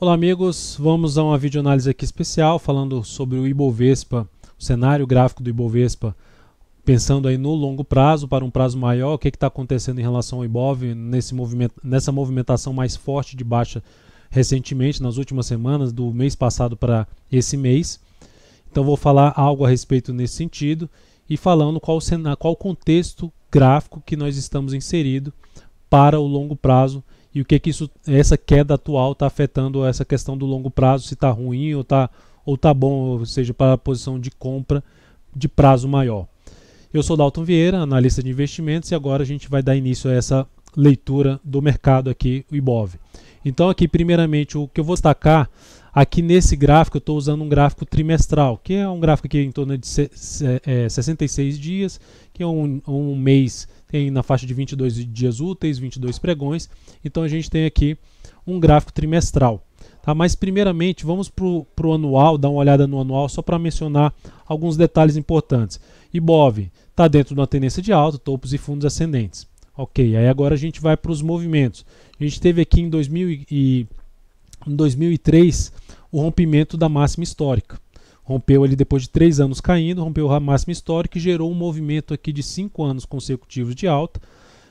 Olá amigos, vamos a uma videoanálise aqui especial falando sobre o Ibovespa, o cenário gráfico do Ibovespa, pensando aí no longo prazo, para um prazo maior, o que está acontecendo em relação ao Ibov nessa movimentação mais forte de baixa recentemente, nas últimas semanas, do mês passado para esse mês. Então vou falar algo a respeito nesse sentido e falando qual o contexto gráfico que nós estamos inseridos para o longo prazo e o que essa queda atual está afetando essa questão do longo prazo, se está ruim ou está bom, ou seja, para a posição de compra de prazo maior. Eu sou Dalton Vieira, analista de investimentos, e agora a gente vai dar início a essa leitura do mercado aqui, o Ibov. Então aqui, primeiramente, o que eu vou destacar, aqui nesse gráfico, eu estou usando um gráfico trimestral, que é um gráfico aqui em torno de 66 dias, que é um mês, tem na faixa de 22 dias úteis, 22 pregões. Então a gente tem aqui um gráfico trimestral. Tá? Mas primeiramente vamos para o anual, dar uma olhada no anual só para mencionar alguns detalhes importantes. Ibov está dentro de uma tendência de alta, topos e fundos ascendentes. Ok, aí agora a gente vai para os movimentos. A gente teve aqui em 2003 o rompimento da máxima histórica. Rompeu ali depois de 3 anos caindo, rompeu a máxima histórica e gerou um movimento aqui de 5 anos consecutivos de alta,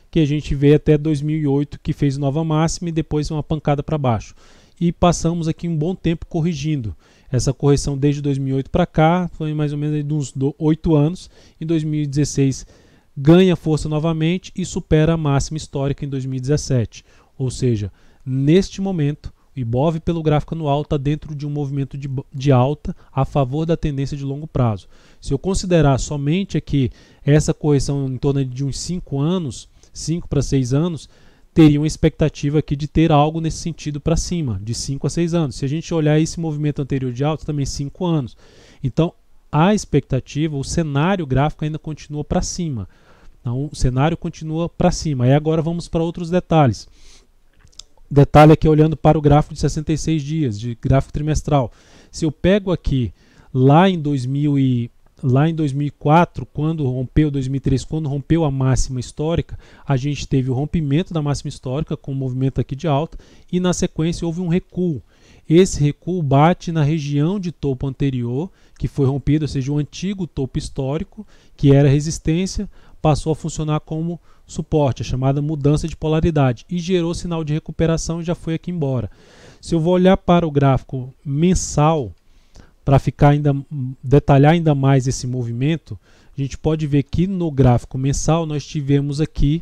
que a gente vê até 2008, que fez nova máxima e depois uma pancada para baixo. E passamos aqui um bom tempo corrigindo. Essa correção desde 2008 para cá foi mais ou menos de uns 8 anos. Em 2016 ganha força novamente e supera a máxima histórica em 2017. Ou seja, neste momento, o Ibov pelo gráfico anual está dentro de um movimento de alta a favor da tendência de longo prazo. Se eu considerar somente aqui essa correção em torno de uns 5 anos, 5 para 6 anos, teria uma expectativa aqui de ter algo nesse sentido para cima, de 5 a 6 anos. Se a gente olhar esse movimento anterior de alta, também 5 anos. Então, a expectativa, o cenário gráfico ainda continua para cima. Então, o cenário continua para cima. Aí agora vamos para outros detalhes. Detalhe aqui olhando para o gráfico de 66 dias, de gráfico trimestral. Se eu pego aqui lá em 2004, quando rompeu, 2003, quando rompeu a máxima histórica, a gente teve o rompimento da máxima histórica com um movimento aqui de alta e na sequência houve um recuo. Esse recuo bate na região de topo anterior, que foi rompido, ou seja, o antigo topo histórico, que era resistência, passou a funcionar como suporte, a chamada mudança de polaridade, e gerou sinal de recuperação e já foi aqui embora. Se eu vou olhar para o gráfico mensal, para detalhar ainda mais esse movimento, a gente pode ver que no gráfico mensal nós tivemos aqui,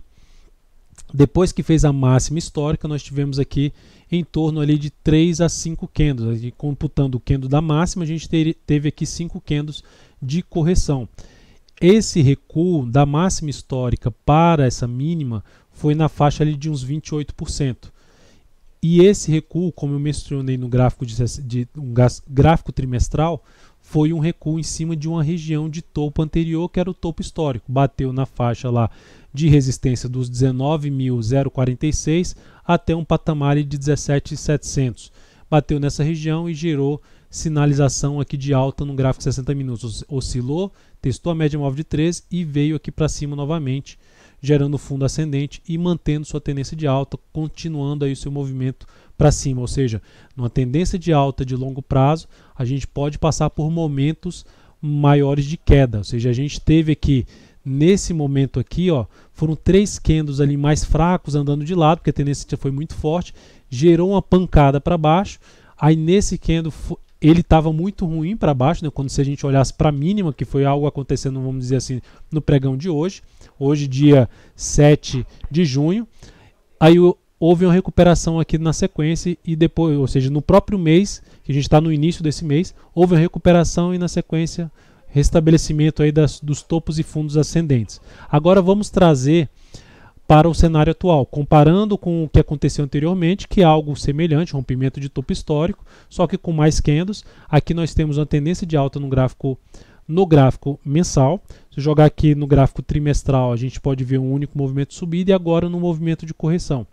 depois que fez a máxima histórica, nós tivemos aqui em torno ali de 3 a 5 candles. E computando o candle da máxima, a gente teve aqui 5 candles de correção. Esse recuo da máxima histórica para essa mínima foi na faixa ali de uns 28%. E esse recuo, como eu mencionei no gráfico gráfico trimestral, foi um recuo em cima de uma região de topo anterior, que era o topo histórico. Bateu na faixa lá de resistência dos 19.046 até um patamar de 17.700. Bateu nessa região e gerou sinalização aqui de alta no gráfico de 60 minutos. Oscilou, testou a média móvel de 13 e veio aqui para cima novamente, gerando fundo ascendente e mantendo sua tendência de alta, continuando aí o seu movimento para cima. Ou seja, numa tendência de alta de longo prazo, a gente pode passar por momentos maiores de queda. Ou seja, a gente teve aqui, nesse momento aqui, ó, foram 3 candles ali mais fracos andando de lado, porque a tendência foi muito forte, gerou uma pancada para baixo. Aí nesse candle ele estava muito ruim para baixo, né? Quando se a gente olhasse para a mínima, que foi algo acontecendo, vamos dizer assim, no pregão de hoje, dia 7 de junho, aí houve uma recuperação aqui na sequência e depois, ou seja, no próprio mês, que a gente está no início desse mês, houve uma recuperação e na sequência restabelecimento aí dos topos e fundos ascendentes. Agora vamos trazer para o cenário atual, comparando com o que aconteceu anteriormente, que é algo semelhante, rompimento de topo histórico, só que com mais candles. Aqui nós temos uma tendência de alta no gráfico mensal. Se eu jogar aqui no gráfico trimestral, a gente pode ver um único movimento de subida e agora no movimento de correção.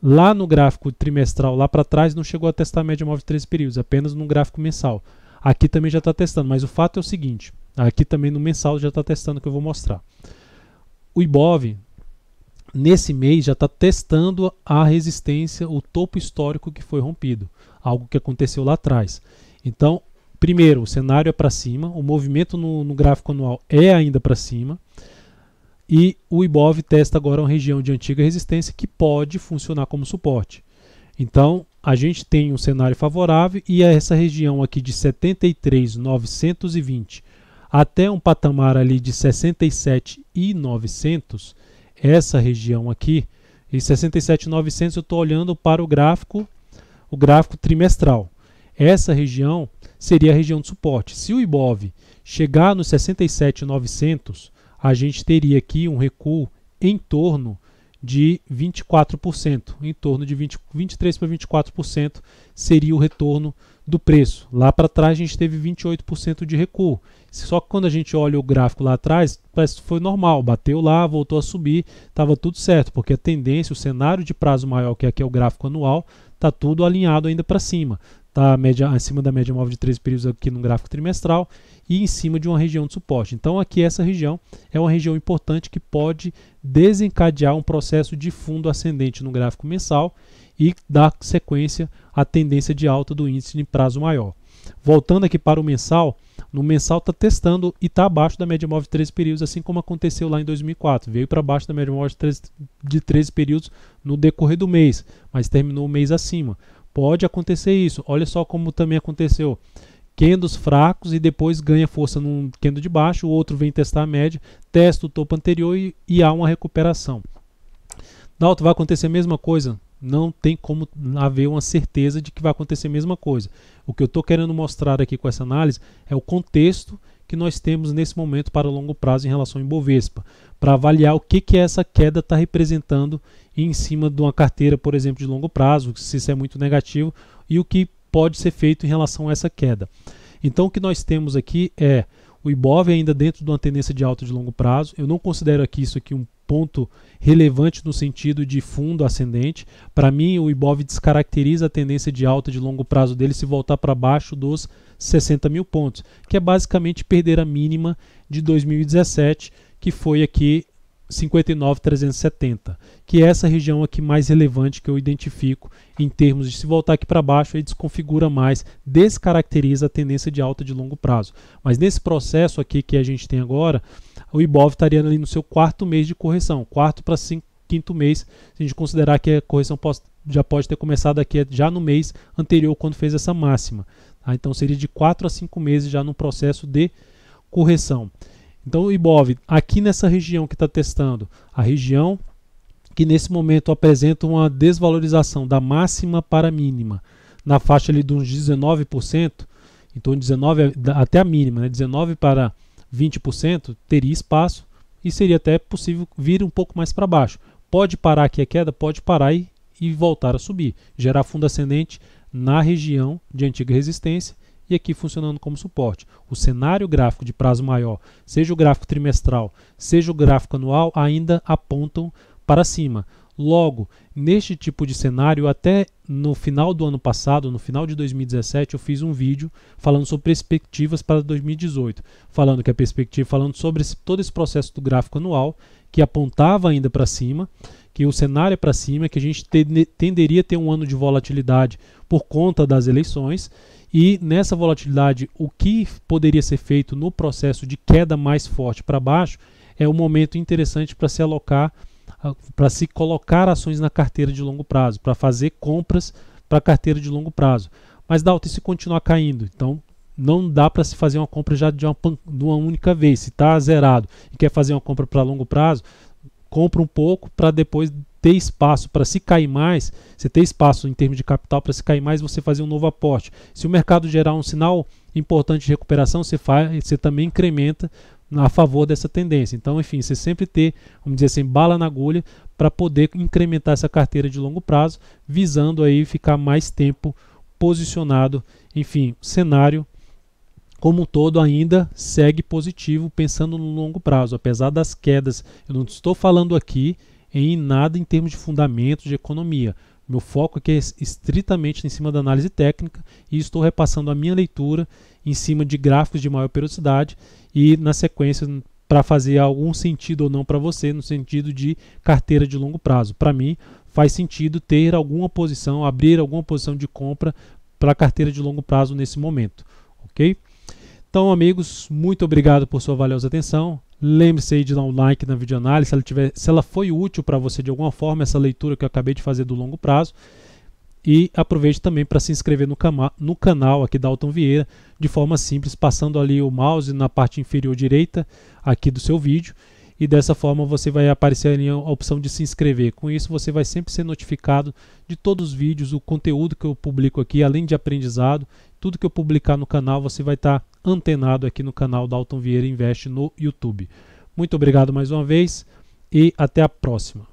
Lá no gráfico trimestral, lá para trás, não chegou a testar a média móvel de 13 períodos, apenas no gráfico mensal. Aqui também já está testando, mas o fato é o seguinte, aqui também no mensal já está testando, que eu vou mostrar. O Ibov nesse mês já está testando a resistência, o topo histórico que foi rompido, algo que aconteceu lá atrás. Então, primeiro, o cenário é para cima, o movimento no gráfico anual é ainda para cima, e o Ibov testa agora uma região de antiga resistência que pode funcionar como suporte. Então, a gente tem um cenário favorável e essa região aqui de 73.920 até um patamar ali de 67.900, essa região aqui, e 67.900 eu estou olhando para o gráfico trimestral. Essa região seria a região de suporte. Se o Ibov chegar nos 67.900, a gente teria aqui um recuo em torno de 24%, em torno de 23 para 24% seria o retorno do preço. Lá para trás a gente teve 28% de recuo. Só que quando a gente olha o gráfico lá atrás, parece que foi normal, bateu lá, voltou a subir, estava tudo certo, porque a tendência, o cenário de prazo maior, que aqui é o gráfico anual, está tudo alinhado ainda para cima. Está acima da média móvel de 13 períodos aqui no gráfico trimestral e em cima de uma região de suporte. Então aqui essa região é uma região importante que pode desencadear um processo de fundo ascendente no gráfico mensal e dar sequência à tendência de alta do índice em prazo maior. Voltando aqui para o mensal, no mensal está testando e está abaixo da média móvel de 13 períodos, assim como aconteceu lá em 2004. Veio para baixo da média móvel de 13 períodos no decorrer do mês, mas terminou o mês acima. Pode acontecer isso. Olha só como também aconteceu. Candles fracos e depois ganha força num candle de baixo, o outro vem testar a média, testa o topo anterior e há uma recuperação. Na alta vai acontecer a mesma coisa? Não tem como haver uma certeza de que vai acontecer a mesma coisa. O que eu estou querendo mostrar aqui com essa análise é o contexto que nós temos nesse momento para longo prazo em relação ao Ibovespa, para avaliar o que essa queda está representando em cima de uma carteira, por exemplo, de longo prazo, se isso é muito negativo, e o que pode ser feito em relação a essa queda. Então o que nós temos aqui é o Ibov ainda dentro de uma tendência de alta de longo prazo. Eu não considero aqui isso aqui um ponto relevante no sentido de fundo ascendente. Para mim, o Ibov descaracteriza a tendência de alta de longo prazo dele se voltar para baixo dos 60 mil pontos, que é basicamente perder a mínima de 2017, que foi aqui 59.370, que é essa região aqui mais relevante que eu identifico em termos de se voltar aqui para baixo, ele desconfigura mais, descaracteriza a tendência de alta de longo prazo. Mas nesse processo aqui que a gente tem agora, o Ibov estaria ali no seu quarto mês de correção, quarto para quinto mês, se a gente considerar que a correção já pode ter começado aqui já no mês anterior, quando fez essa máxima. Tá? Então seria de 4 a 5 meses já no processo de correção. Então o Ibov, aqui nessa região que está testando, a região que nesse momento apresenta uma desvalorização da máxima para a mínima, na faixa ali de uns 19%, então 19 até a mínima, né, 19 para 20%, teria espaço e seria até possível vir um pouco mais para baixo. Pode parar aqui a queda? Pode parar e voltar a subir, gerar fundo ascendente na região de antiga resistência e aqui funcionando como suporte. O cenário gráfico de prazo maior, seja o gráfico trimestral, seja o gráfico anual, ainda apontam para cima. Logo, neste tipo de cenário, até no final do ano passado, no final de 2017, eu fiz um vídeo falando sobre perspectivas para 2018, falando sobre todo esse processo do gráfico anual, que apontava ainda para cima, que o cenário é para cima, que a gente tenderia a ter um ano de volatilidade por conta das eleições. E nessa volatilidade, o que poderia ser feito no processo de queda mais forte para baixo é um momento interessante para se alocar, para se colocar ações na carteira de longo prazo, para fazer compras para a carteira de longo prazo. Mas Dalton, se continuar caindo, então não dá para se fazer uma compra já de uma única vez. Se está zerado e quer fazer uma compra para longo prazo, compra um pouco para depois ter espaço para se cair mais, você ter espaço em termos de capital para se cair mais, você fazer um novo aporte. Se o mercado gerar um sinal importante de recuperação, você também incrementa a favor dessa tendência. Então, enfim, você sempre ter, vamos dizer assim, bala na agulha para poder incrementar essa carteira de longo prazo, visando aí ficar mais tempo posicionado. Enfim, o cenário como um todo ainda segue positivo, pensando no longo prazo, apesar das quedas. Eu não estou falando aqui em nada em termos de fundamentos de economia. Meu foco aqui é estritamente em cima da análise técnica e estou repassando a minha leitura em cima de gráficos de maior periodicidade e, na sequência, para fazer algum sentido ou não para você, no sentido de carteira de longo prazo. Para mim, faz sentido ter alguma posição, abrir alguma posição de compra para carteira de longo prazo nesse momento, ok? Então, amigos, muito obrigado por sua valiosa atenção. Lembre-se aí de dar um like na videoanálise, se ela foi útil para você de alguma forma, essa leitura que eu acabei de fazer do longo prazo. E aproveite também para se inscrever no canal aqui da Alton Vieira, de forma simples, passando ali o mouse na parte inferior direita aqui do seu vídeo. E dessa forma você vai aparecer ali a opção de se inscrever. Com isso você vai sempre ser notificado de todos os vídeos, o conteúdo que eu publico aqui, além de aprendizado. Tudo que eu publicar no canal você vai estar antenado aqui no canal da Alton Vieira Invest no YouTube. Muito obrigado mais uma vez e até a próxima.